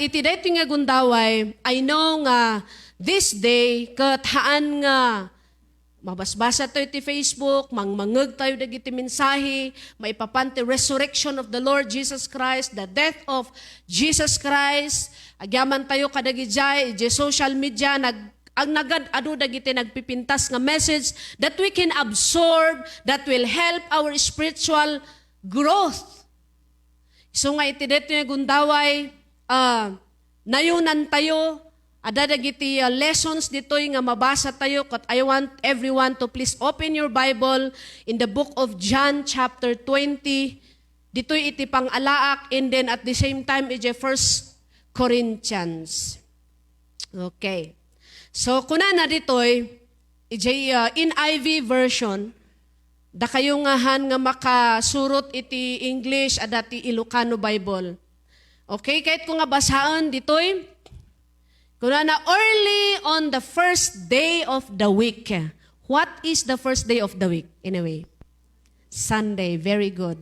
iti dayto nga gundaway, I know nga this day ket haan nga mabasbasa tayo ti Facebook, mangmangeg tayo dagiti mensahe, maipapanti resurrection of the Lord Jesus Christ, the death of Jesus Christ. Agyaman tayo kadagijay, iti social media ang nagad-adu dagiti nagpipintas nga message that we can absorb, that will help our spiritual growth. So nga iti dito nga gundaway, nayunan tayo, adadagiti lessons dito'y nga mabasa tayo, kat I want everyone to please open your Bible in the book of John chapter 20. Dito'y iti pang-alaak, and then at the same time, iti 1 Corinthians. Okay. So, kunana dito'y, NIV version, da kayo ngahan nga makasurot iti English at iti Ilocano Bible. Okay, kahit ko nga basaan dito'y, kunana, early on the first day of the week. What is the first day of the week? Anyway, Sunday, very good.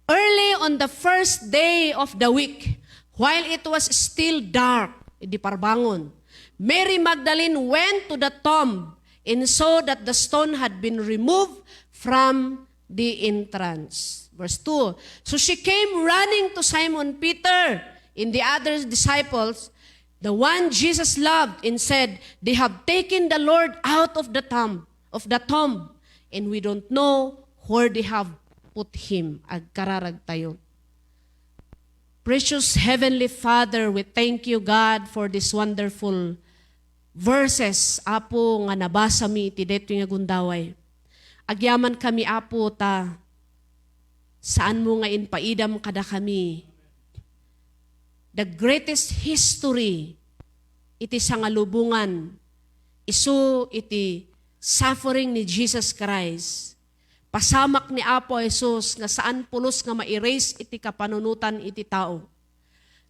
Early on the first day of the week, while it was still dark, di parbangon, Mary Magdalene went to the tomb and saw that the stone had been removed from the entrance. Verse 2, so she came running to Simon Peter and the other disciples, the one Jesus loved, and said, they have taken the Lord out of the tomb, and we don't know where they have put him. Agkararag tayo. Precious Heavenly Father, we thank you, God, for this wonderful verses, Apo, nga nabasa mi, iti deto nga gundaway. Agyaman kami, Apo, ta, saan mo nga inpaidam kada kami. The greatest history, iti sangalubungan, isu iti suffering ni Jesus Christ. Pasamak ni Apo Jesus, nga saan pulos nga ma-erase iti kapanunutan iti tao.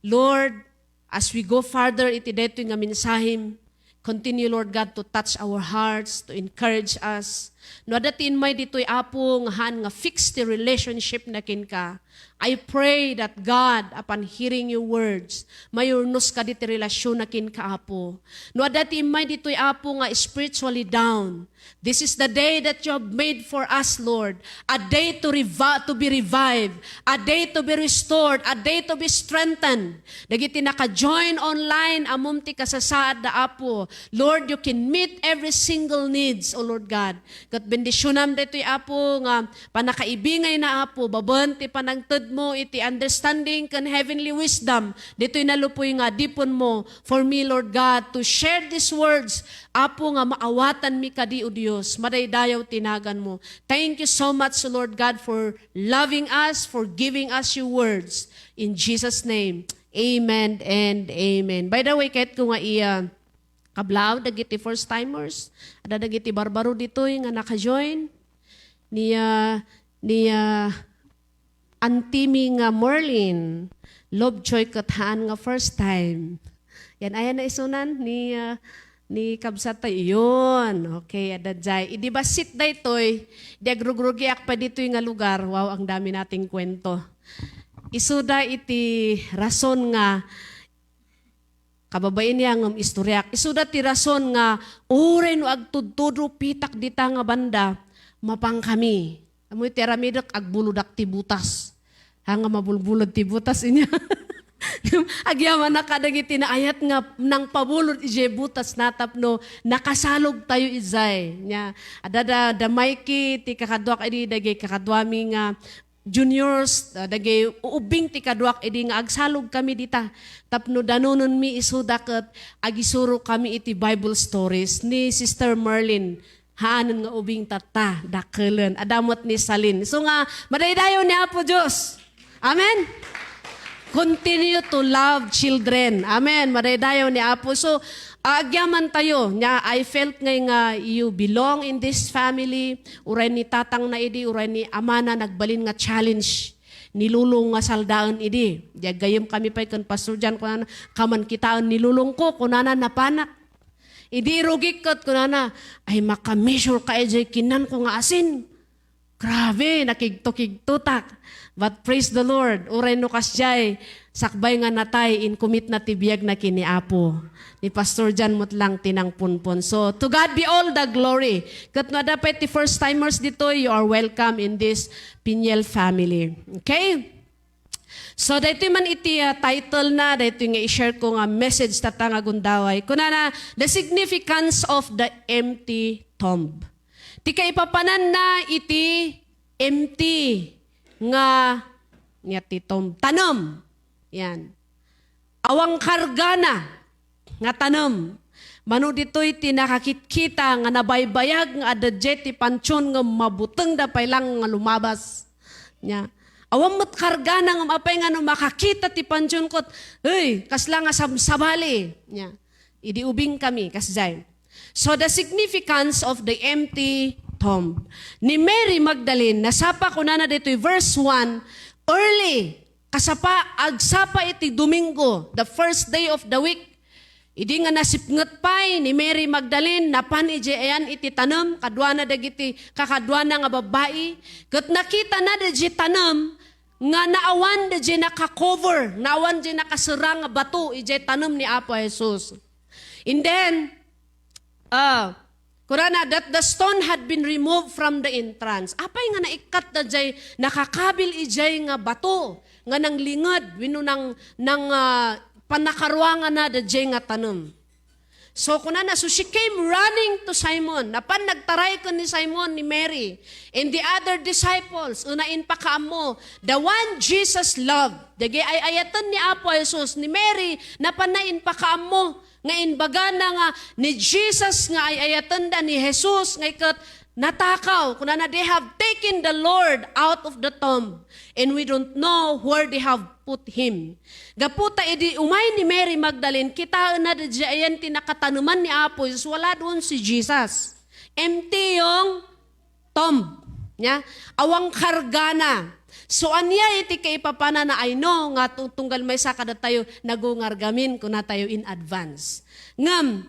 Lord, as we go further iti deto nga mensahim, continue, Lord God, to touch our hearts, to encourage us. No adatin may dito'y Apo nga han nga fix the relationship na kinka. I pray that God, upon hearing your words, mayurnos ka diti relasyon na kinka, Apo. No adatin may dito'y Apo nga spiritually down. This is the day that you have made for us, Lord. A day to be revived. A day to be restored. A day to be strengthened. Dagiti naka-join online, amumti kasasaad da Apo. Lord, you can meet every single needs, O Lord God. Kat bendisyonam dito'y Apo nga panakaibingay na Apo, babanti panangtod mo, iti understanding kan heavenly wisdom. Dito'y nalupoy nga dipon mo for me, Lord God, to share these words. Apo nga maawatan mi kadi o Diyos, madaydayaw tinagan mo. Thank you so much, Lord God, for loving us, for giving us your words. In Jesus' name, amen and amen. By the way, kahit ko nga kablaw, dagiti first-timers, ada dagiti barbaro dito nga naka-join, niya Antimi nga Merlin, Love Choy Kathaan nga first time. Yan, ayan na isunan ni Kabsat tayo. Yun. Okay, adadjay. Di ba sit day toy, di agrugrugiak pa dito nga lugar. Wow, ang dami nating kwento. Isuda iti rason nga, kababain niya ng istoryak. Isuda ti rason nga, uray no agtudtudo pitak dita nga banda, mapang kami. Amoy teramidak agbuludak ti butas. Hanga mabulbulod ti butas inya. Agyaman na kadagiti na ayat nga nang pabulod ije butas natapno nakasalog tayo izay nya adada damayki ti kakadwak idi dagay kakadwami nga juniors dagay uubing ti kadwak idi nga agsalog kami dita tapno danunon mi isudaket agisuro kami iti Bible stories ni Sister Merlin. Haanon nga ubing tata dakelen adamot ni Salin. So nga madaydayon ni Apo Dios. Amen. Continue to love children. Amen. Madaydayaw ni Apo. So, agyaman tayo. I felt nga you belong in this family. Uray ni tatang na idi, uray ni ama na nagbalin nga challenge. Nilulong nga saldaan idi. Gayom kami pa kan Pastor Jan, kaman kitaan nilulong ko, kunana napanak. Idi rugikot kunana, ay maka-measure ka ejay kinan ko nga asin. Grabe, nakigto-kigtutak. But praise the Lord, uray no kasjay, sakbay nga natay in commit na tibiyag na kini Apo. Ni Pastor Jan mo't lang tinangpunpon. So, to God be all the glory. Kat nga dapat ti first timers dito, you are welcome in this Pinyel family. Okay? So, dito man iti title na, dito nga i-share ko nga message tatang agundaway. Kuna na, the significance of the empty tomb. Ti Kaipapanan na iti empty nga ti tomb. Tanem. Yan. Awang kargana nga tanem. Mano dito'y tinakakitkita nga nabaybayag nga adadjet ti pansyon nga mabuteng da pailang nga lumabas. Nya. Awang mat kargana nga mapay nga no makakita ti pansyon kot. Kasla nga sabali. Nya. Idi ubing kami kasjay. So the significance of the empty tomb. Ni Mary Magdalene, nasapa ko na dito'y verse 1, early, kasapa, agsapa iti Domingo, the first day of the week. Idi nga nasipnget pay ni Mary Magdalene, napan ije ayan iti tanem, kadwa na dagiti kakadwa na nga babae. Kat nakita na dagiti tanem, nga naawan dagiti nakakover, naawan dagiti nakasirang nga bato, ije tanem ni Apo Jesus. And then, kurana, that the stone had been removed from the entrance. Apay nga naikat na jay, nakakabil ijay nga bato, nga nang lingad, wino nang panakarwangan na da jay nga tanem. So kunana, so she came running to Simon. Napan nagtaray ko ni Simon, ni Mary, and the other disciples, unain pa kaamo, the one Jesus loved. Dagi ay ayatan ni Apo Jesus, ni Mary, napanain pa kaamo, nga inbaga na nga ni Jesus nga ay ayatan da ni Jesus nga ikat natakaw. Kunana, they have taken the Lord out of the tomb and we don't know where they have put Him. Gaputa, edi umay ni Mary Magdalene, kita na di ayan tinakatanuman ni Apo Jesus, wala doon si Jesus. Empty yung tomb. Nya? Awang kargana. So anya iti Kaipapanan na I know nga tunggal may sakada tayo nagungargamin kuna tayo in advance. Ngam,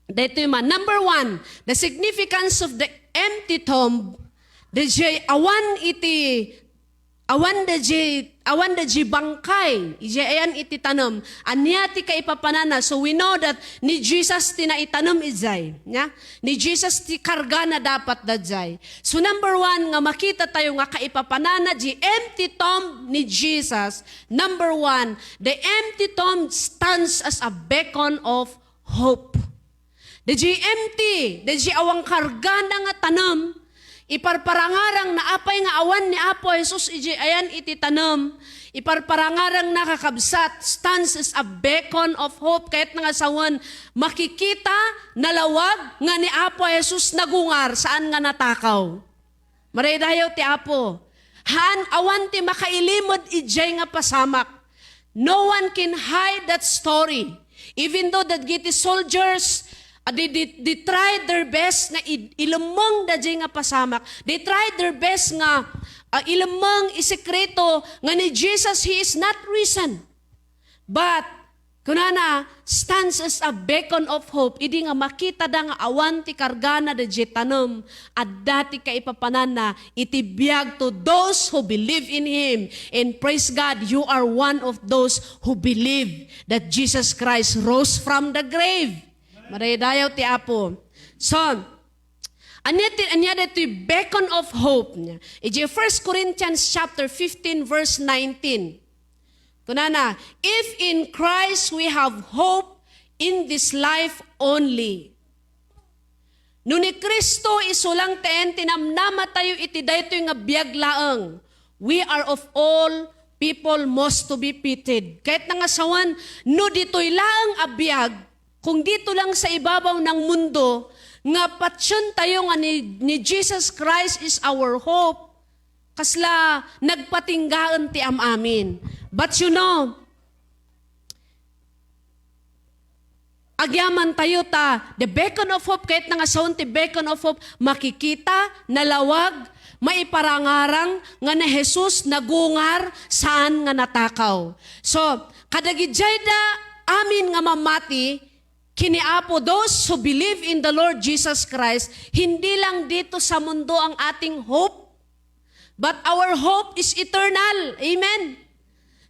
dito man. Number 1, the significance of the empty tomb, the awan da ji bangkay, ayan iti tanem, anya ti Kaipapanan. So we know that ni Jesus ti naitanem ijay, nya? Ni Jesus ti kargana dapat dajay. So number 1 nga makita tayo nga Kaipapanan ji empty tomb ni Jesus. Number 1, the empty tomb stands as a beacon of hope. The empty, the awang kargana nga tanem, iparparangarang na apay nga awan ni Apo Jesus iji ayan iti tanem, iparparangarang nakakabsat, stands as a beacon of hope, kahit nga sawan makikita nalawag nga ni Apo Jesus nagungar saan nga natakaw. Maray dayaw ti Apo, haan awan ti makailimod ijay nga pasamak. No one can hide that story. Even though that giti soldiers, they tried their best nga ilamang da nga pasamak. They tried their best nga ilamang isekreto nga ni Jesus, He is not risen. But, kunana, stands as a beacon of hope. Idi nga makita da nga awan ti kargana da tanem at dati Kaipapanan na itibiyag to those who believe in Him. And praise God, you are one of those who believe that Jesus Christ rose from the grave. Maraydayaw ti Apo. So, anya dito beacon of hope niya. Ije 1 Corinthians chapter 15 verse 19. Kunana, if in Christ we have hope in this life only. No ni Kristo isulang teen tinamnama tayo iti dayto nga biaglaeng. We are of all people most to be pitied. Kahit nga sawan, no dito'y laang abiyag, kung dito lang sa ibabaw ng mundo, nga patsyon tayo nga ni Jesus Christ is our hope, kasla nagpatinggaan ti amin. But you know, agyaman tayo ta, the beacon of hope, kahit nga saon ti beacon of hope, makikita, nalawag, maiparangarang nga na Jesus nagungar saan nga natakaw. So, kadagidjay da amin nga mamati, kini Apo, those who believe in the Lord Jesus Christ, hindi lang dito sa mundo ang ating hope, but our hope is eternal. Amen?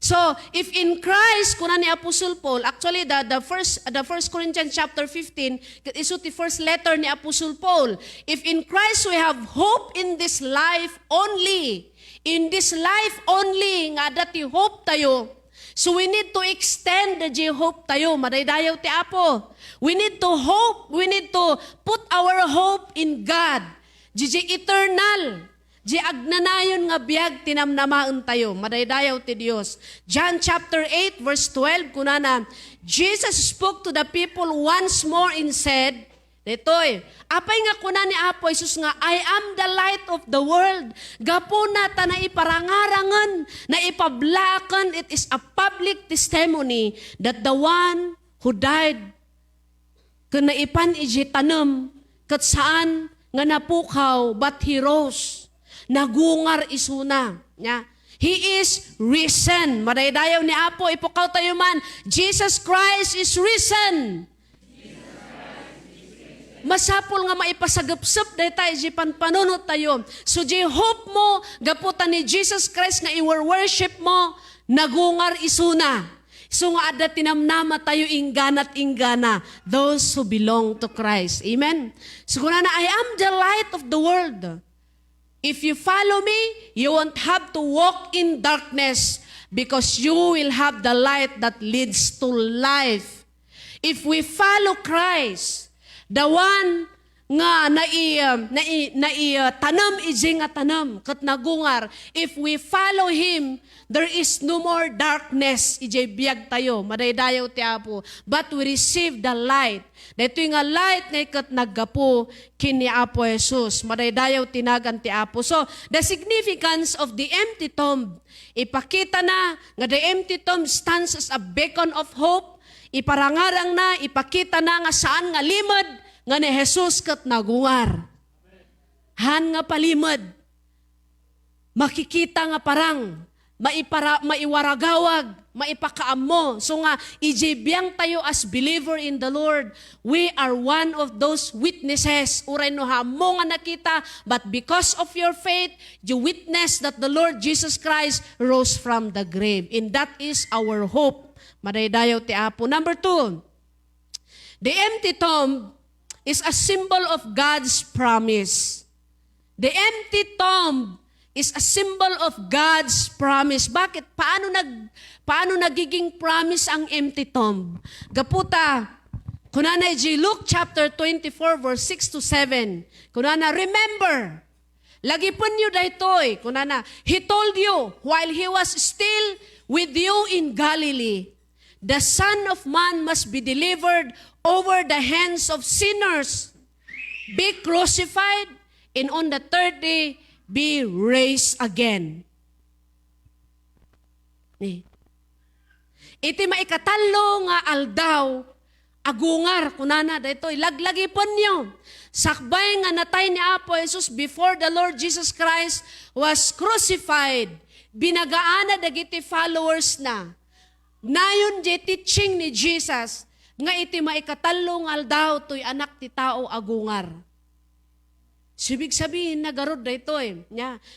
So, if in Christ, kuna ni Apostle Paul, actually the first Corinthians chapter 15, iso ti first letter ni Apostle Paul, if in Christ we have hope in this life only, nga dati hope tayo, so we need to extend the hope tayo, madaydayaw ti Apo. We need to hope, we need to put our hope in God, eternal, agnanayon nga biyag tinamnamaon tayo, madaydayaw ti Dios. John chapter 8 verse 12, kunana, Jesus spoke to the people once more and said, detoy, apay nga kuna ni Apo Jesus nga, I am the light of the world. Gapuna ta na iparangarangan, na ipablakan, it is a public testimony that the one who died, kana ipan tanem, kat saan nga napukaw, but he rose. Nagungar isuna. Nya. He is risen. Madaydayaw ni Apo, ipukaw tayo man, Jesus Christ is risen. Masapol nga maipasagapsap dahi tayo, panunot tayo. So, hope mo, gaputan ni Jesus Christ nga i-worship mo, nagungar isuna. So nga ada tinamnama tayo ingganat-inggana, those who belong to Christ. Amen? So, kunana, I am the light of the world. If you follow me, you won't have to walk in darkness because you will have the light that leads to life. If we follow Christ, the one nga tanem nga tanem kat nagungar, if we follow Him, there is no more darkness, biyag tayo, madaydayaw ti Apo, but we receive the light. Dito nga light nga ikat naggapo kini Apo Jesus. Madaydayaw tinagan ti Apo. So, the significance of the empty tomb, ipakita na nga the empty tomb stands as a beacon of hope. Iparangarang na, ipakita na nga saan nga limod nga ni Jesus kat nagungar. Han nga palimod. Makikita nga parang maiwaragawag, maipakaamo. So nga, ijibiyang tayo as believer in the Lord. We are one of those witnesses. Uray no hamo nga nakita, but because of your faith, you witness that the Lord Jesus Christ rose from the grave. And that is our hope. Madaydayaw ti Apo. Number 2, the empty tomb is a symbol of God's promise. The empty tomb is a symbol of God's promise. Bakit? Paano nagiging promise ang empty tomb? Gaputa, kunana Luke chapter 24 verse 6 to 7. Kunana, remember, lagi po niyo daytoy. Kunana, He told you while He was still with you in Galilee, the Son of Man must be delivered over the hands of sinners, be crucified, and on the third day, be raised again. Iti maikatalo nga aldaw, agungar, kunana, daytoy, laglagi po niyo. Sakbay nga natay ni Apo Jesus before the Lord Jesus Christ was crucified. Binagaana dagiti followers na. Nayon di teaching ni Jesus, nga iti maikatalo nga aldaw, to'y anak ti tao agungar. Ibig sabihin, nagarod da ito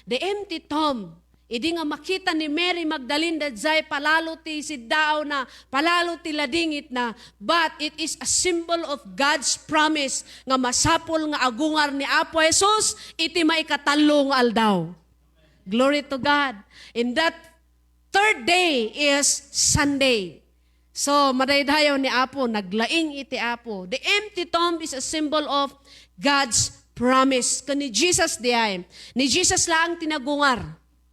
the empty tomb. Idi nga makita ni Mary Magdalene dadzay palalo ti siddaaw na, palalo ti ladingit na, but it is a symbol of God's promise nga masapol nga agungar ni Apo Jesus, iti maikatalo nga aldaw. Glory to God. In that third day is Sunday. So, madaydayaw ni Apo, naglaing iti Apo. The empty tomb is a symbol of God's promise. Kani Jesus diay. Ni Jesus lang tinagungar.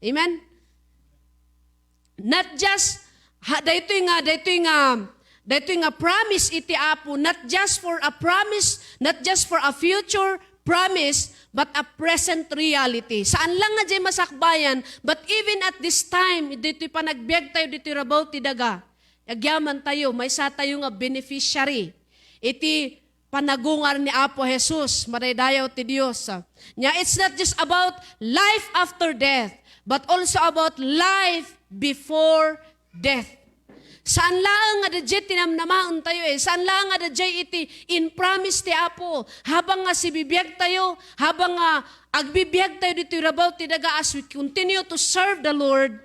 Amen? Not just, daytoy nga promise iti Apo, not just for a promise, not just for a future promise, but a present reality. Saan lang nga dyan masakbayan, but even at this time, dito'y panagbiag tayo, dito'y rabaw ti daga. Agyaman tayo, may sa tayo nga beneficiary. Iti panagungar ni Apo Jesus, madaydayaw ti Dios. It's not just about life after death, but also about life before death. Saan lang nga dadya tinamnamaon tayo Saan lang nga dadya iti in promise ti Apo. Habang nga sibibiyag tayo, habang nga agbibiyag tayo dito rabaw ti daga as we continue to serve the Lord,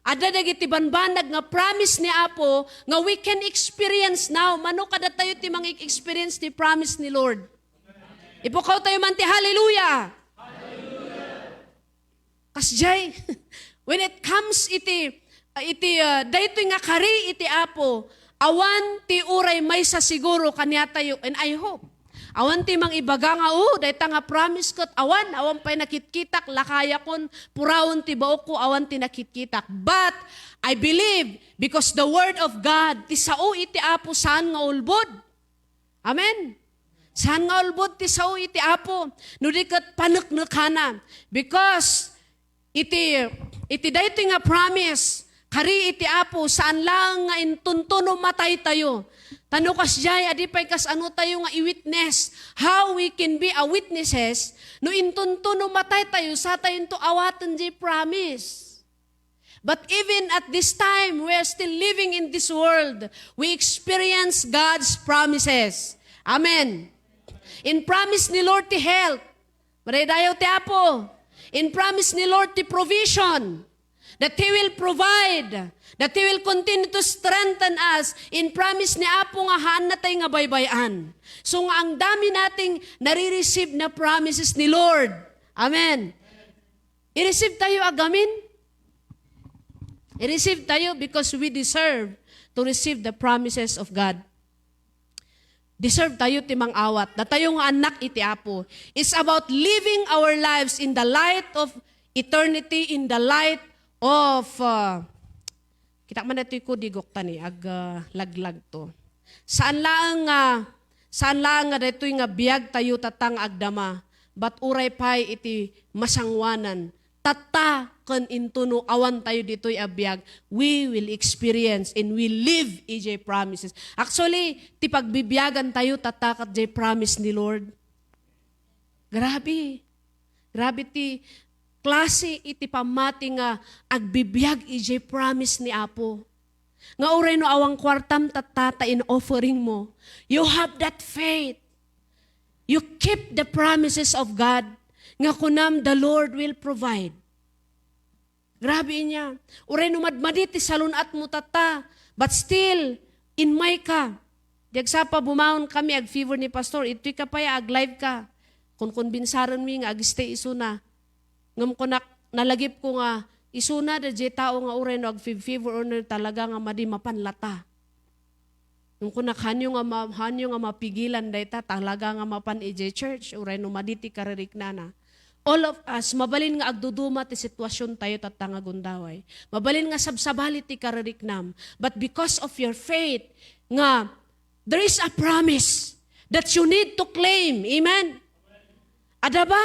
Ada dagiti banbanag nga promise ni Apo nga we can experience now. Mano kada tayo ti mang experience ti promise ni Lord. Ipukaw tayo man ti hallelujah. Kasjay, when it comes daytoy nga kari iti Apo, awan ti uray may sa siguro kanya tayo, and I hope. Awan ti mang ibaga nga, dayta nga promise ko't awan pa'y nakitkitak, lakaya kon, purawon ti baok ko, awan ti nakitkitak. But, I believe, because the word of God, ti sao iti Apo saan nga ulbod. Amen. Saan nga ulbod ti sao iti Apo, no di kat panuknukana. Because, iti dayto nga promise, kari iti Apo, saan lang nga intuntuno matay tayo. Tano kas jay, adipay kas ano tayo nga i-witness. How we can be a witnesses, no intuntuno matay tayo, sa tayo to awatan jay promise. But even at this time, we are still living in this world, we experience God's promises. Amen. In promise ni Lord ti health, maradayaw ti Apo. In promise ni Lord ti provision, that He will provide, that He will continue to strengthen us. In promise ni Apo nga haan na tayo nga baybayan. So nga ang dami nating nare-receive na promises ni Lord. Amen. I-receive tayo agamin. I-receive tayo because we deserve to receive the promises of God. Deserve tayo timang awat. Na tayo nga anak iti Apo. It's about living our lives in the light of eternity, in the light of kita man ito'y kudigok tani laglag to. Saan lang nga dito'y nga biyag tayo tatang agdama, but uray pay iti masangwanan. Tata kan intuno awan tayo dito'y abiyag, we will experience and we live ijay promises. Actually, ti pagbibiyagan tayo tatakat jay promise ni Lord. Grabe. Grabe ti klase iti pamati nga agbibiyag ijay promise ni Apo. Nga uray no awang kwartam tatata in offering mo. You have that faith. You keep the promises of God. Nga kunam the Lord will provide. Grabe niya. Uray no madmaditi salunat mo tata. But still, in may ka. Diagsapa bumaon kami ag fever ni Pastor. Ito'y ka pa ag live ka. Kung binsaran mi nga agistay isuna. Ngam ko nalagip ko nga, isuna da jay tao nga uray no ag-fever or talaga nga madi mapanlata. Ngam ko hanyo nga mapigilan dayta, talaga nga mapan ijay church, uray no maditi karirik na. All of us, mabalin nga agduduma ti sitwasyon tayo tatanga gundaway. Mabalin nga sabsabali ti karirik nam. But because of your faith, nga, there is a promise that you need to claim. Amen? Ada ba?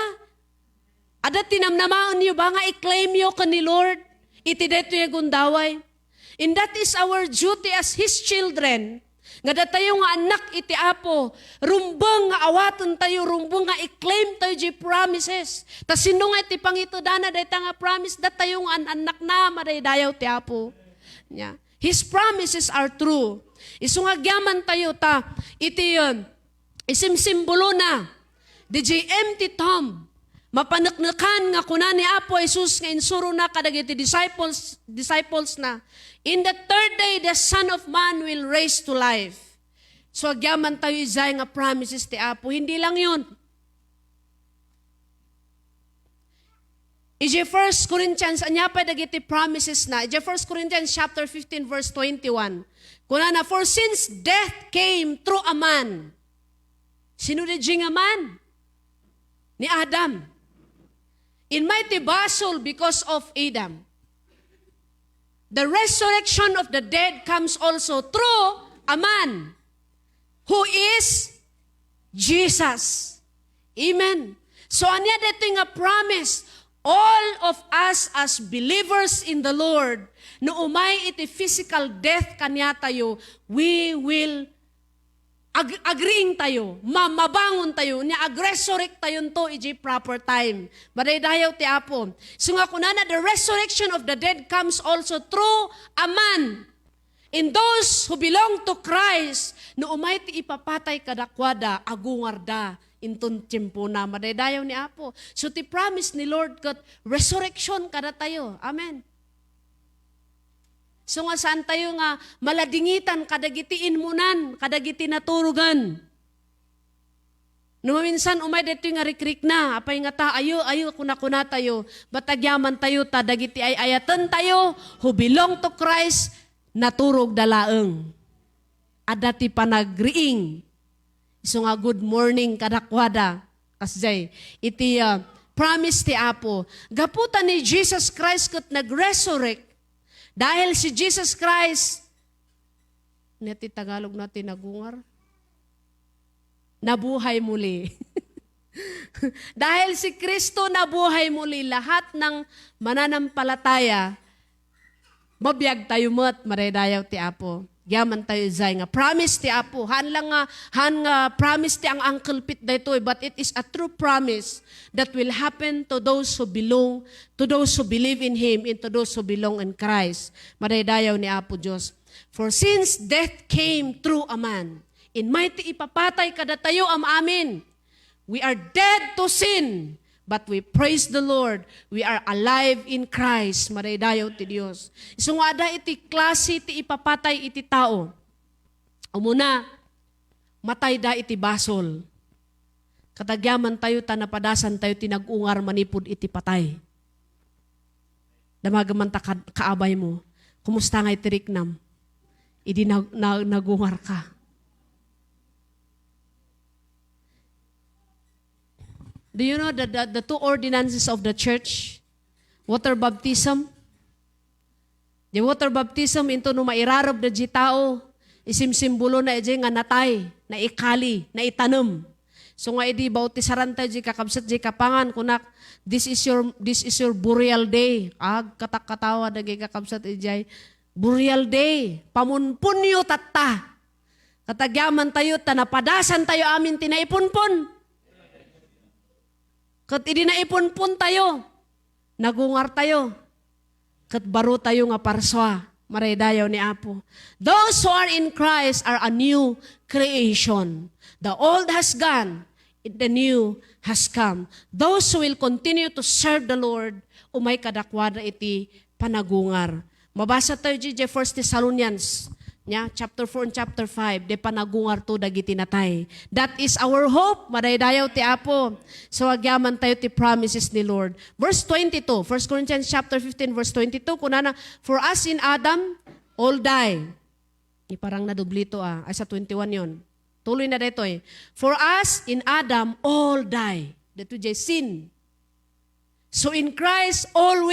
Ada tinamnamaon niyo ba nga i-claim niyo ka ni Lord? Iti deto yung gundaway. And that is our duty as His children. Nga datayo nga anak iti Apo. Rumbang nga awatan tayo, rumbang nga i-claim tayo di promises. Ta sino nga iti pangito dana dayta nga promise, datayo nga anak na madaydayaw ti Apo. Yeah. His promises are true. Isu nga gyaman tayo ta, iti yun, isimsimbolo na, di empty tomb. Mapanaknakan nga kuna ni Apo Jesus nga insuro na kadagiti disciples na. In the third day, the Son of Man will raise to life. So agyaman tayo izay nga promises ti Apo. Hindi lang yun. Ije 1 Corinthians, anya pa dagiti promises na. Ije 1 Corinthians chapter 15 verse 21. Kuna na, for since death came through a man. Sino di nga man? Ni Adam. In mighty battle because of Adam. The resurrection of the dead comes also through a man who is Jesus. Amen. So anya dito nga promise, all of us as believers in the Lord, no umay iti physical death kanya tayo, we will agreeing tayo, mabangon tayo, niya ag-resurrect tayo to iji proper time. Badaydayaw ti Apo. So nga kunana, the resurrection of the dead comes also through a man. In those who belong to Christ, no umay ti ipapatay kadakwada, agungarda, intun tiyempo na, madaydayaw ni Apo. So ti promise ni Lord kat resurrection kada tayo. Amen. So nga saan tayo nga maladingitan, kadagiti inmunan, kadagiti naturugan. No minsan umay dito nga rikrik na, apay nga ta, ayo kuna tayo, batagyaman tayo, ta dagiti ay ayatan tayo, who belong to Christ, naturog dalaeng. Adati panagriing. So nga good morning kadakwada, kasjay, iti promise ti Apo. Gaputan ni Jesus Christ kat nag-resurrect, dahil si Jesus Christ, neti Tagalog natin nagungar, nabuhay muli. Dahil si Kristo nabuhay muli, lahat ng mananampalataya, mabiyag tayo mo't maredayaw ti Apo. Yaman tayo zay nga. Promise ti Apo. Han nga promise ti ang Uncle Pete daytoy, but it is a true promise that will happen to those who belong, to those who believe in Him, and to those who belong in Christ. Maredayaw ni Apo Diyos. For since death came through a man, in mighty ipapatay kada tayo am amin. We are dead to sin, but we praise the Lord. We are alive in Christ. Maraydayaw ti Diyos. Isungada iti klase ti ipapatay iti tao. Umuna, matay da iti basol. Katagyaman tayo, tanapadasan tayo, tinag-ungar manipod iti patay. Damagaman ta kaabay mo. Kumusta nga iti riknam? Idi nagungar ka. Do you know the two ordinances of the church? Water baptism. The water baptism into no mairarob na di tao, isimsimbolo na edi nga natay, na ikali, na itanem. So nga edi bautisaran tayo di kakabsat di kapangan kunak, this is your burial day. Katak-katawa dagay kakabsat edi burial day. Pamunpunyo tatta. Katagyaman tayo, tanapadasan tayo amin tinaipunpun. Kat idi na ipunpun tayo, nagungar tayo, kat baro tayo nga parswa, maraydayaw ni Apo. Those who are in Christ are a new creation. The old has gone, the new has come. Those who will continue to serve the Lord, umay kadakwada iti panagungar. Mabasa tayo di 1 Thessalonians, chapter 4 and chapter 5, de panagungar to dagiti natay. That is our hope, madaydayaw ti Apo. So agyaman tayo ti promises ni Lord. Verse 22, 1 Corinthians chapter 15, verse 22, kunana, for us in Adam, all die. Parang nadublito ay sa 21 yon. Tuloy na dito eh. For us in Adam, all die. Dito jay sin. So in Christ, all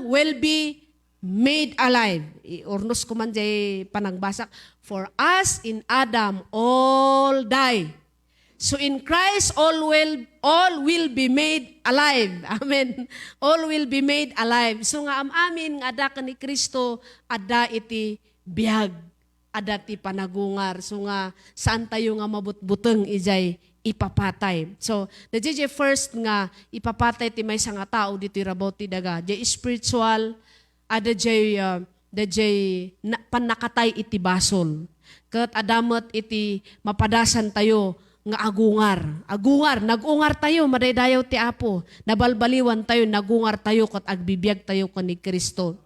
will be made alive. Ornos ko man jay panagbasak. For us in Adam all die. So in Christ all will be made alive. Amen. All will be made alive. So nga amin nga ada ka ni Kristo, ada iti biyag, ada ti panagungar. So nga saan tayo nga mabutbuteng ijay ipapatay. So the first nga ipapatay ti may nga tao dito rabaw ti daga. Jay spiritual, ada jay panakatay iti basol. Kat adamat iti mapadasan tayo nga agungar. Nagungar tayo, madaydayaw ti Apo. Nabalbaliwan tayo, nagungar tayo kat agbibiyag tayo kan ni Kristo.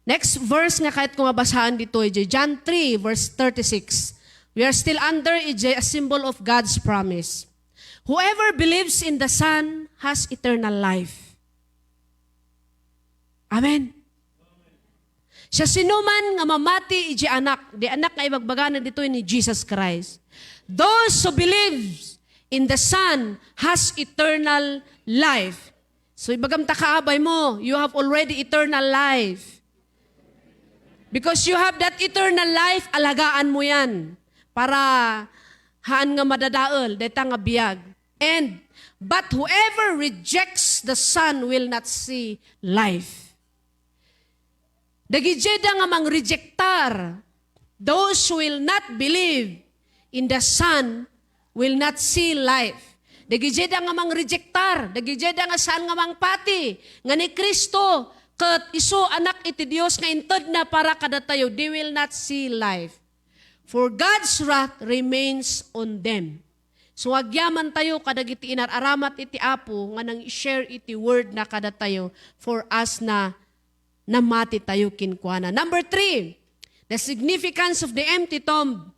Next verse nga kahit kung mabasaan dito, John 3 verse 36. We are still under a symbol of God's promise. Whoever believes in the Son has eternal life. Amen. Siya sinuman nga mamati iji anak. Di anak nga ibagbagana dito ni Jesus Christ. Those who believe in the Son has eternal life. So ibagam takaabay mo, you have already eternal life. Because you have that eternal life, alagaan mo yan. Para haan nga madadaol, deta nga biyag. But whoever rejects the Son will not see life. Dagijeda nga mang rejectar, those who will not believe in the Son will not see life. Dagijeda nga mang rejectar, dagijeda nga saan nga mang pati, nga ni Kristo, kat iso anak iti Dios nga inted na para kada tayo, they will not see life. For God's wrath remains on them. So agyaman tayo kadagiti inararamat iti Apo, nga nang i-share iti word na kada tayo, for us na namati tayo kinkuana. Number 3, the significance of the empty tomb.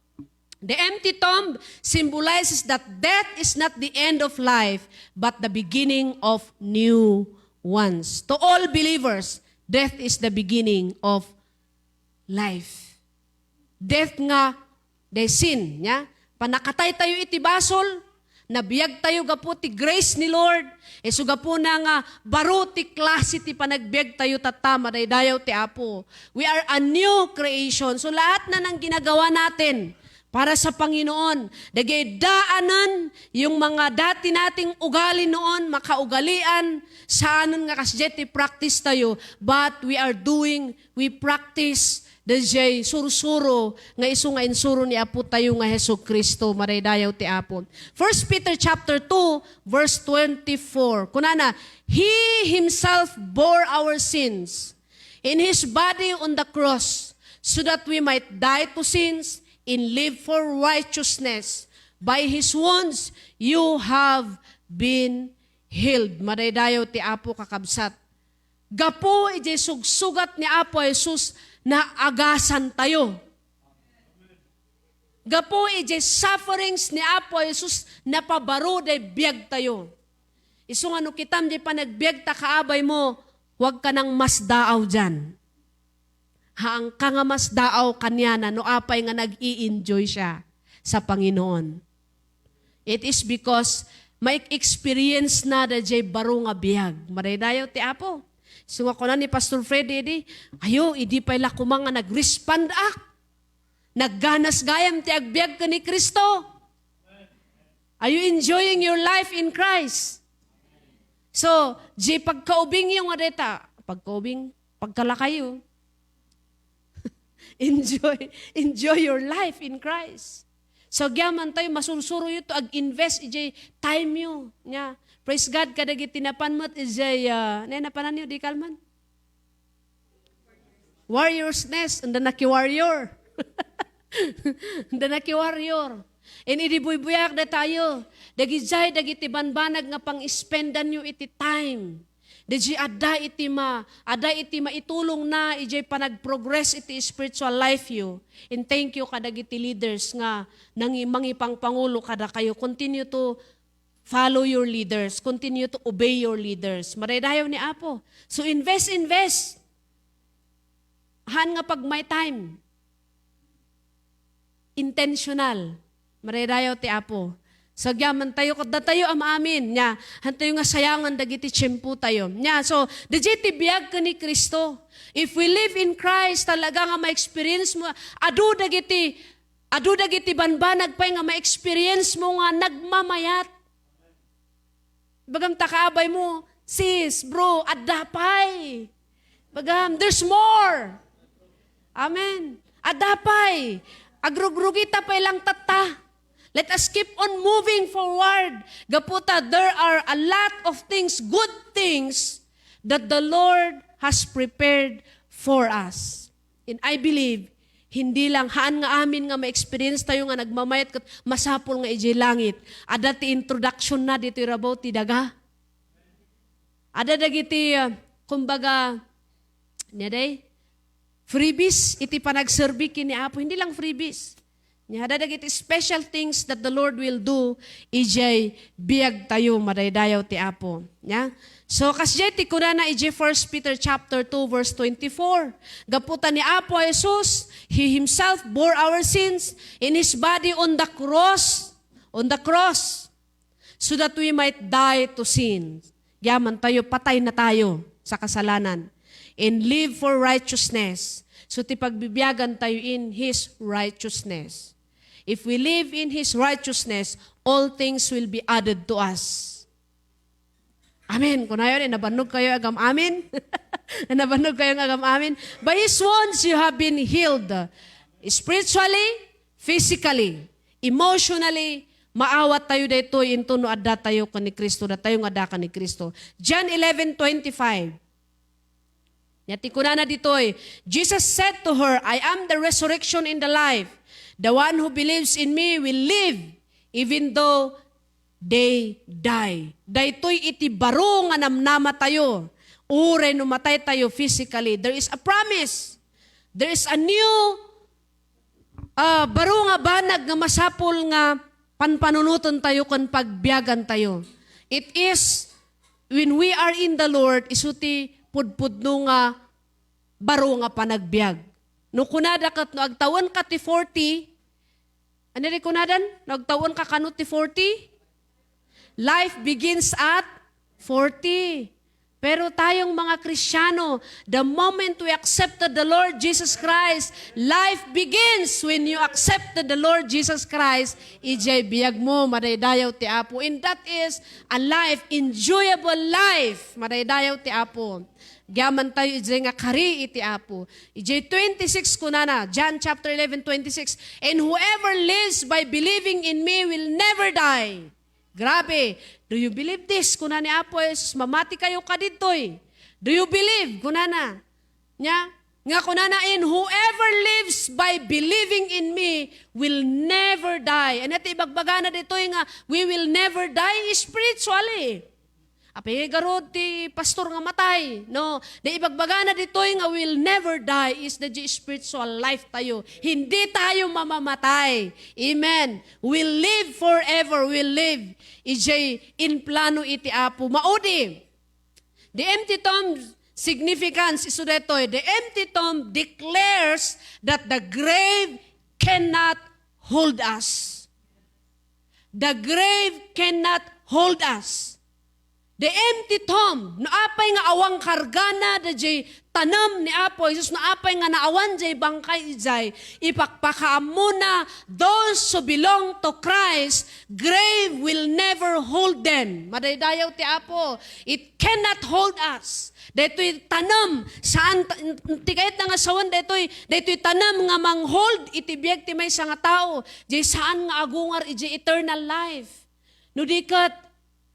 The empty tomb symbolizes that death is not the end of life, but the beginning of new ones. To all believers, death is the beginning of life. Death nga, the sin. Ya? Panakatay tayo iti basol, nabiyag tayo gapo ti grace ni Lord, iso gapo na nga baro ti klase ti panagbiag tayo tatama, dayaw ti Apo. We are a new creation. So lahat na ng ginagawa natin, para sa Panginoon. Dagay-daanan yung mga dati nating ugali noon, makaugalian, saanon nga kasjeti practice tayo. But we practice dajay sursuro nga iso nga insuro ni Apo tayo nga Hesus Kristo, maraydayaw ti Apo. 1 Peter chapter 2, verse 24. Kunana, He Himself bore our sins in His body on the cross, so that we might die to sins and live for righteousness. By His wounds, you have been healed. Madaydayaw ti Apo kakabsat. Gapo iti sugsugat ni Apo Jesus na agasan tayo. Gapo iti sufferings ni Apo Jesus na pabaro day biyag tayo. Iso nga no kitam di panagbiag ta kaabay mo, huwag ka nang mas daaw dyan. Haang ka nga mas daaw kanya na no apay nga nag-i-enjoy siya sa Panginoon. It is because may experience na da jay baro nga biyag. Maraydayaw ti Apo. So nga ko na ni Pastor Freddy, ayo, idi pa ila kumang nga nag-respond nagganas gayam ti agbiag ka ni Kristo. Are you enjoying your life in Christ? So, jay pagkaubing yung adeta, pagkalakayo, enjoy your life in Christ. So gyaman tayo masursuro ito ag-invest ijay time yo nya. Praise God kadagi tinapan mo't ijay napanan niyo di kalman. Warrior's nest and naki-warrior. Naki-warrior. And idibuy-buyak na tayo. Dagi ti banbanag nga pang-spendan nyo iti time. Dagi ada iti maitulong na ijay panag-progress iti spiritual life yo. And thank you kadagiti leaders nga mangipang pangulo kada kayo. Continue to follow your leaders. Continue to obey your leaders. Maraydayaw ni Apo. So invest. Han nga pag may time. Intentional. Maraydayaw ti Apo. Sagyaman tayo, kada tayo amin, nya, hantayo nga sayangan dagiti tiyempo tayo. Nya, so, dagiti biyag ka ni Kristo. If we live in Christ, talaga nga ma-experience mo, adu dagiti banbanag pa nga ma-experience mo nga nagmamayat. Bagam takaabay mo, sis, bro, adapay. Bagam, there's more. Amen. Adapay. Agrugrugita pa ilang tata. Let us keep on moving forward. Gaputa, there are a lot of things, good things, that the Lord has prepared for us. And I believe, hindi lang, haan nga amin nga ma-experience tayo nga nagmamayat kat masapol nga ijay langit. Ada ti introduction na dito rabaw ti daga. Ada dagiti, kumbaga, freebies, iti panagserbi kini Apo. Hindi lang freebies. Ada dagiti special things that the Lord will do, ijay biyag tayo, maraydayaw ti Apo. Yeah? So, kasjay ti kunana ijay 1 Peter chapter 2, verse 24. Gaputa ni Apo Jesus, He Himself bore our sins in His body on the cross, so that we might die to sin. Yaman tayo, patay na tayo sa kasalanan. And live for righteousness. So, ti pagbibiyagan tayo in His righteousness. If we live in His righteousness, all things will be added to us. Amen. Kung ayon, nabanog kayo agam amin. Nabanog kayo agam amin. By His wounds, you have been healed. Spiritually, physically, emotionally, maawat tayo dito, into no adda tayo ka ni Kristo, na tayo nga adda ka ni Kristo. John 11:25. Yati ko na dito Jesus said to her, I am the resurrection and the life. The one who believes in me will live even though they die. Daytoy iti baro nga namnama tayo. Uray no matay tayo physically, there is a promise. There is a new baro nga banag nga masapol nga panpanunuton tayo kung pagbiyagan tayo. It is when we are in the Lord, isuti pudpudno nga baro nga panagbiag. No kunada kat no agtawan ka ti 40, ano rin kunadan? No agtawan ka kanot ti 40? Life begins at 40. Pero tayong mga Kristiyano, the moment we accepted the Lord Jesus Christ, life begins when you accepted the Lord Jesus Christ. Ijay biyag mo, madaydayaw ti Apo. And that is a life, enjoyable life, madaydayaw ti Apo. Gaman tayo ijay nga kari iti Apo. Ijay 26 kunana, John chapter 11:26. And whoever lives by believing in me will never die. Grabe. Do you believe this? Kuna ni Apo Jesus, mamati kayo kaditoy. Do you believe? Kunana. Nya? Nga kunana, in whoever lives by believing in me will never die. And ito ibagbagana ditoy nga, we will never die spiritually. Apay garod ti pastor nga matay. No, di ibagbagana ditoy nga will never die is the spiritual life tayo. Hindi tayo mamamatay. Amen. We'll live forever. We'll live. Ijay in plano iti Apo. Maudi. The empty tomb significance iso detoy. The empty tomb declares that the grave cannot hold us. The grave cannot hold us. The empty tomb, no apay nga awang kargana da jay tanem ni Apo Jesus, no apay nga naawan jay bangkay jay, ipakpakaam muna those who belong to Christ, grave will never hold them. Madaydayaw ti Apo, it cannot hold us. Deto'y tanem, saan, tikayit na nga sawan, deto'y tanem nga manghold, itibiyag ti may sa nga tao, jay saan nga agungar, ijay eternal life. No dikat,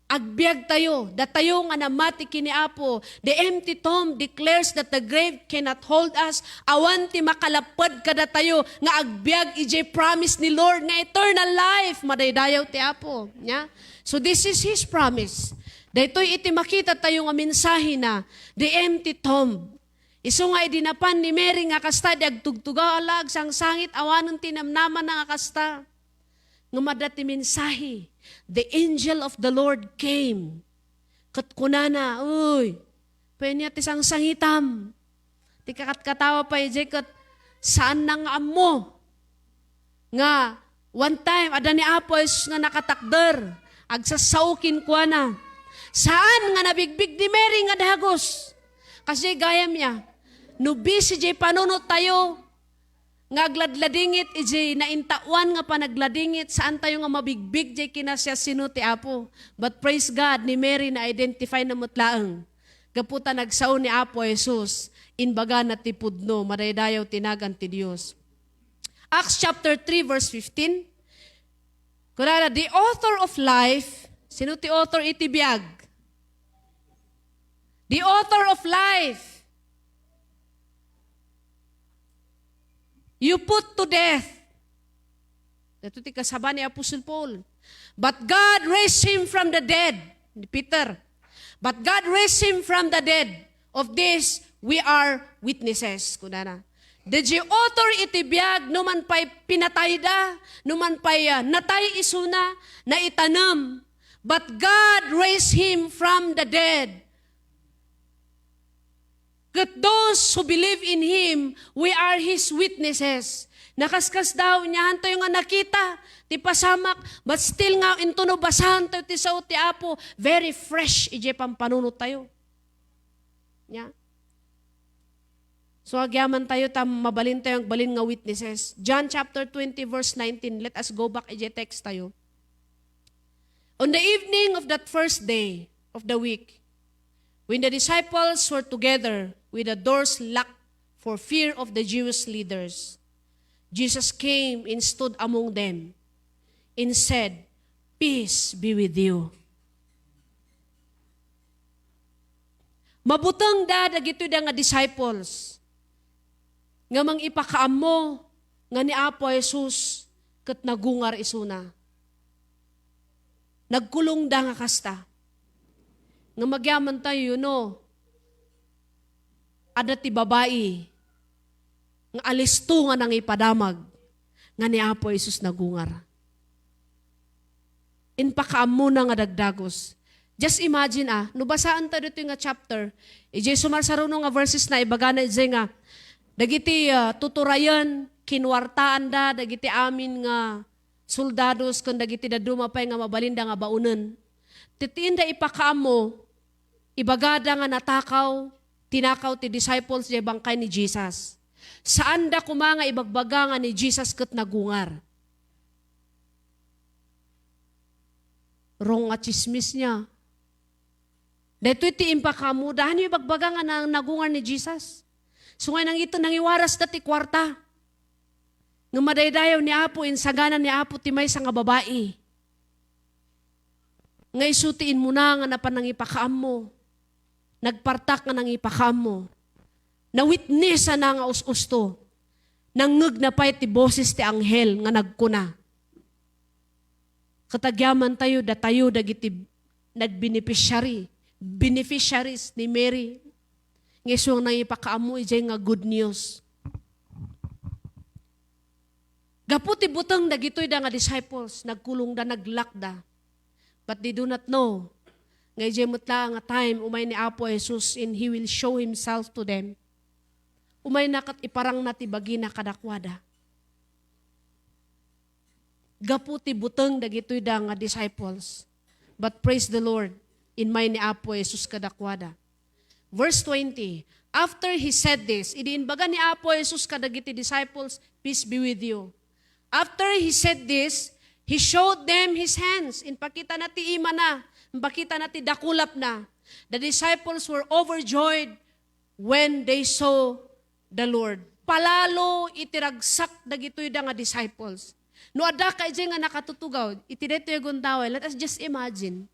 agbyag tayo, da tayo nga namati kini Apo. The empty tomb declares that the grave cannot hold us. Awan ti makalapad kada tayo, nga agbyag ijay promise ni Lord nga eternal life. Madaydayaw ti Apo. Yeah? So this is His promise. Daytoy iti makita tayo nga mensahe na, the empty tomb. Isu nga idinapan ni Mary nga kasta, di agtugtuga alag, sang sangit, awanon tinamnaman nga kasta. Nga madati mensahe. The angel of the Lord came. Kat kunana, uy, pwede ti sang sangitam. Ti kakat-katawa pa ijay kat saan nang amo. Nga, one time, ada ni Apos nga nakatakder. Agsasaukin kwa na. Saan nga nabigbig ni Mary nga dagos? Kasi gayam niya, nubi si jay panunot tayo, nga agladladingit, ijay naintawan nga panagladingit, saan tayo nga mabigbig, jay kinasya sino ti Apo. But praise God, ni Mary na identify na mutlaang. Gaputa nagsaw ni Apo Jesus, inbaga na ti pudno, madaydayaw tinagan ti Diyos. Acts chapter 3 verse 15. Kunana, the author of life, sino ti author iti biyag? The author of life. You put to death. Ito ti kasaba ni Apostle Paul. But God raised him from the dead. Ni Peter. But God raised him from the dead. Of this, we are witnesses. Kunana. The author iti biyag, numan pa'y pinatay da, numan pa'y natay isuna, na itanam. But God raised him from the dead. That those who believe in Him, we are His witnesses. Nakaskas daw niya, hanto yung nga nakita, ti pasamak, but still nga, into no basahan tayo, ti sao ti Apo, very fresh, ije pampanunod tayo. Yeah. So, agyaman tayo, mabalin tayo, balin nga witnesses. John chapter 20, verse 19, let us go back, ije text tayo. On the evening of that first day of the week, when the disciples were together with the doors locked for fear of the Jewish leaders, Jesus came and stood among them and said, "Peace be with you." Mabutang da dagito da nga disciples nga mang ipakaammo nga ni Apo Jesus ket nagungar isuna. Nagkulong da nga kasta. Nga magyaman tayo, no? ada ti babae, nga alisto nga nang ipadamag, nga ni Apo Jesus nagungar. Inpakaam mo na nga dagdagos. Just imagine no basaan ta dito nga chapter, ije sumarsaruno nga verses na ibaga na ije nga, dagiti tuturayan, kinwartaan da, dagiti amin nga soldados, kung dagiti dadumapay nga mabalinda nga baunan. Titiin da ipakaam mo, ibagada nga natakaw, tinakaw ti disciples di bangkay ni Jesus. Saan da kumanga ibagbaga nga ni Jesus ket nagungar? Rong at chismis niya. Dito iti impakamu, dahan yung ibagbaga nga nagungar ni Jesus. So ngayon nang ito, nangiwaras dati kwarta. Nga madaydayaw ni Apo, insaganan ni Apo, timay sa nga babae. Nga isutiin mo na nga napanang ipakaam mo. Nagpartak nga nang ipakaam mo. Na-witnessa na nga us-usto. Nangeg na pa iti boses ti anghel nga nagkuna. Katagyaman tayo, datayo, dagiti beneficiaries ni Mary. Ngisong nang ipakaam mo, ijay nga good news. Gaputi butang dagitoy da nga disciples, nagkulong da, naglakda. But they do not know. Ngay ijay mutla nga time, umay ni Apo Jesus, and He will show Himself to them. Umay nakat iparang natibagi na kadakwada. Gaputi butang dagitoy da nga disciples. But praise the Lord, in may ni Apo Jesus kadakwada. Verse 20, after He said this, idiinbaga ni Apo Jesus kadagiti disciples, peace be with you. After He said this, He showed them His hands. Inpakita na ti ima na, inpakita na ti dakulap na. The disciples were overjoyed when they saw the Lord. Palalo itiragsak dagitoy da nga disciples. No ada ka ije nga nakatutugaw, iti dito yung gundaway, let us just imagine,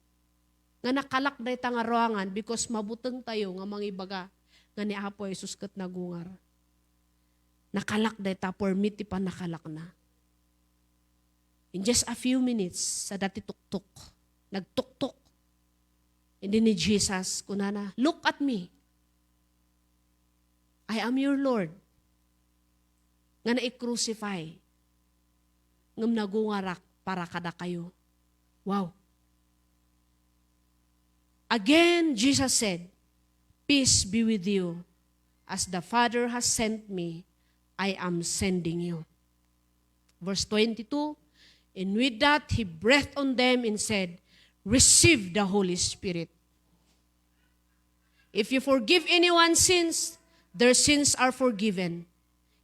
nga nakalak day ta nga ruangan because mabuteng tayo nga mangibaga nga ni Apo Jesus ket nagungar. Nakalak day ta, permit ti pa nakalak na. In just a few minutes, sa dati tuktok, nagtuktok. Hindi ni Jesus, kunana, look at me. I am your Lord. Nga na-crucify. Ngam nagungarak para kada kayo. Wow. Again, Jesus said, peace be with you. As the Father has sent me, I am sending you. Verse 22, and with that, He breathed on them and said, receive the Holy Spirit. If you forgive anyone's sins, their sins are forgiven.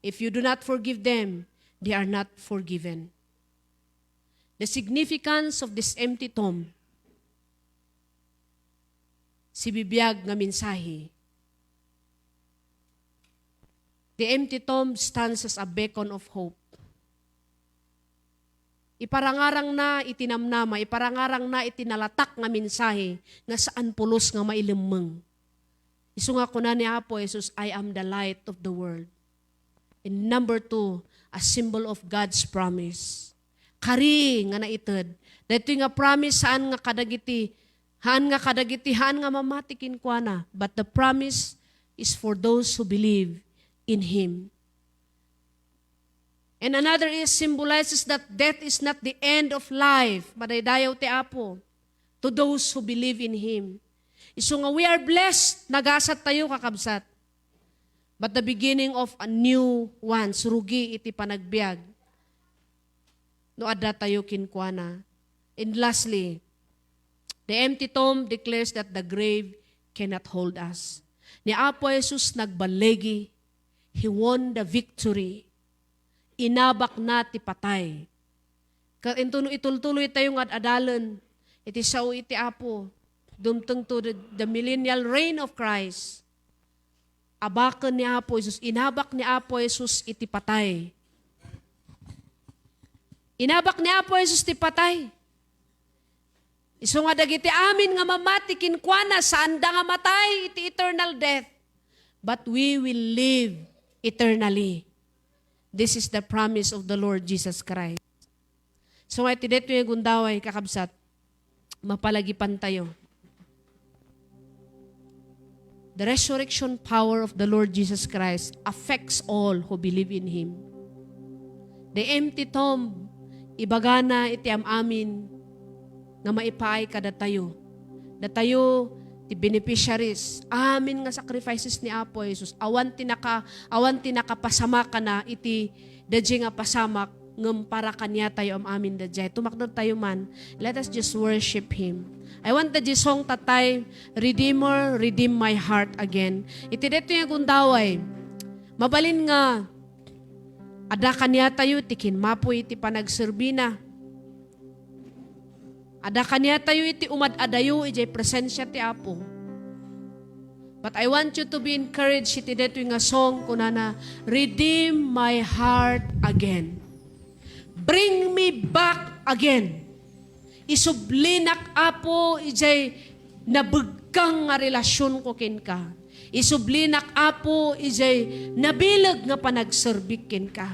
If you do not forgive them, they are not forgiven. The significance of this empty tomb, si bibiyag nga mensahe. The empty tomb stands as a beacon of hope. Iparangarang na itinamnama, iparangarang na itinalatak nga mensahe nga saan pulos nga mailimeng. Isu nga kuna ni Apo Jesus, I am the light of the world. And number 2, a symbol of God's promise. Kari nga naited. Dito nga promise haan nga kadagiti, haan nga mamatikin kwa na. But the promise is for those who believe in Him. And another is symbolizes that death is not the end of life. Madaydayaw ti Apo. To those who believe in Him. Isu nga we are blessed, nagasat tayo kakabsat. But the beginning of a new one, surugi iti panagbiag. No adda tayo kinkwana. And lastly, the empty tomb declares that the grave cannot hold us. Ni Apo Jesus nagbalegi. He won the victory. Inabak na ti patay. Kaintuno itultuloy tayong adalan. Iti sao iti Apo. Dumteng to the millennial reign of Christ. Abakan ni Apo Jesus. Inabak ni Apo Jesus iti patay. Inabak ni Apo Jesus iti patay. Isu nga dagiti amin nga mamatikin kuana saan da nga matay iti eternal death. But we will live eternally. This is the promise of the Lord Jesus Christ. So nga iti dito yung gundaway kakabsat, mapalagipan tayo. the resurrection power of the Lord Jesus Christ affects all who believe in Him. The empty tomb, ibagana iti amin nga maipaay kada tayo. Da tayo ti beneficiaries. Amin nga sacrifices ni Apo Jesus. Awan tinaka pasamak na iti dadya nga pasamak ngem para kanya tayo amin dadya. Tumakdod tayo man. Let us just worship Him. I want the song tatay, Redeemer, redeem my heart again. Iti deto yung gundaway. Mabalin nga, ada kanya tayo, tikin mapo iti panagserbina. Ada kanya tayo iti umad-adayo, iti presensya ti Apo. But I want you to be encouraged, iti deto yung song, kunana, redeem my heart again. Bring me back again. Isublinak Apo, ijay nabagkang nga relasyon ko kin ka. Isublinak Apo, ijay nabilag nga panagserbik kin ka.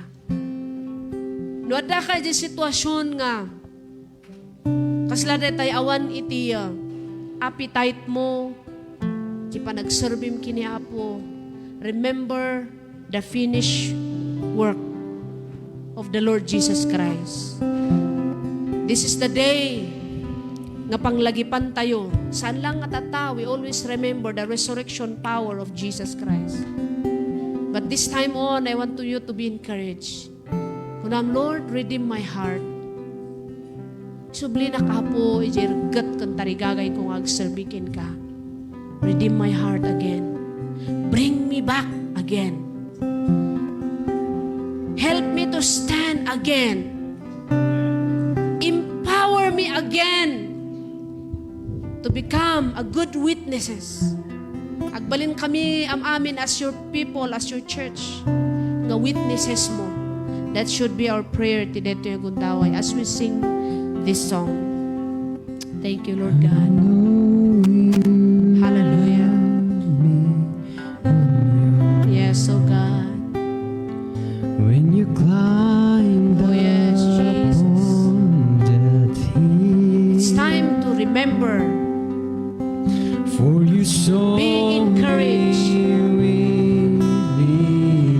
No, ada ka di sitwasyon nga, kaslada tayo awan iti appetite mo, iti panagserbim kini Apo. Remember the finished work of the Lord Jesus Christ. This is the day nga panglagipan tayo. Saan lang nga tata, we always remember the resurrection power of Jesus Christ. But this time on, I want you to be encouraged. Kunam, Lord, redeem my heart. Subli na ka po, ijirgat kang tarigagay kung agserbikin ka. Redeem my heart again. Bring me back again. Help me to stand again. Empower me again to become a good witnesses. Agbalin kami amin as your people, as your church, nga witnesses mo. That should be our prayer today to yung gundaway as we sing this song. Thank you, Lord God. Hallelujah. Yes, oh God. When you climb Oh yes, Jesus. that hill, It's time to remember. for you saw Be encouraged. me with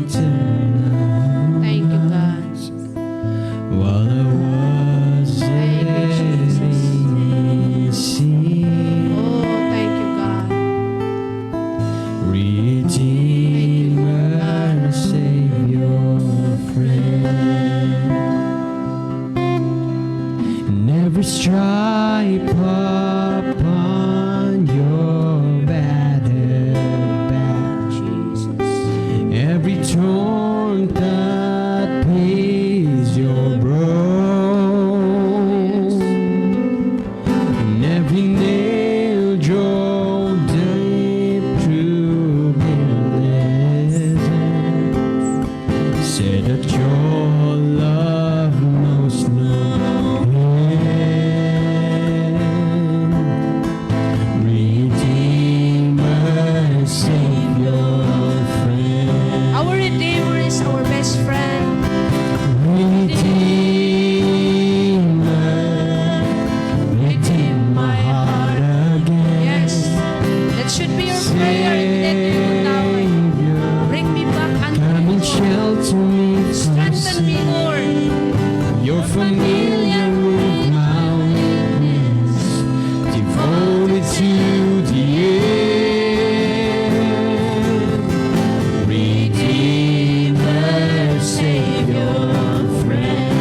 eternal Thank you, God. eyes, while I was Thank you, Jesus. in sin. Oh, thank you, God. Redeemer, Savior, friend. And every stripe upon your battered back, Jesus. every torn that pays your brow, and every nail drove deep through his hands, said that your love knows no end. Redeemer, Savior, friend. Our Redeemer is our best friend. Redeemer, redeem my heart again. Yes. That should be your prayer in that you now. Savior, Bring me back unto come and you, Lord. shelter me from Strengthen me, sin. Lord. You're familiar with my weakness, devoted to the end. Redeemer, Savior, friend.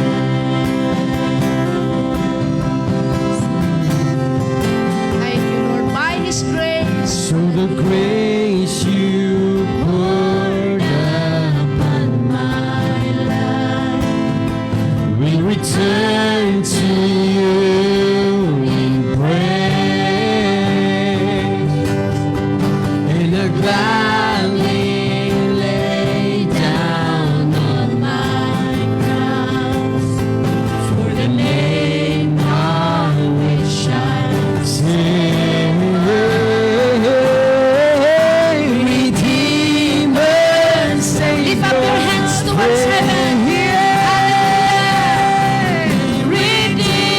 Thank you, Lord. By His grace, So the grace you poured upon my life will return to you in praise, and I gladly lay down on my cross for the name on which I sing. Redeemer, Savior, lift up your hands towards heaven. yeah. Redeemer,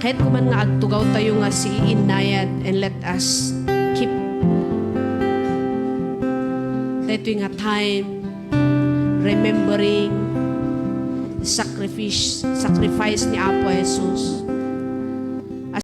Kahit kuman nga agtugaw tayo nga si inayad, and let us keep dito nga time remembering the sacrifice ni Apo Jesus.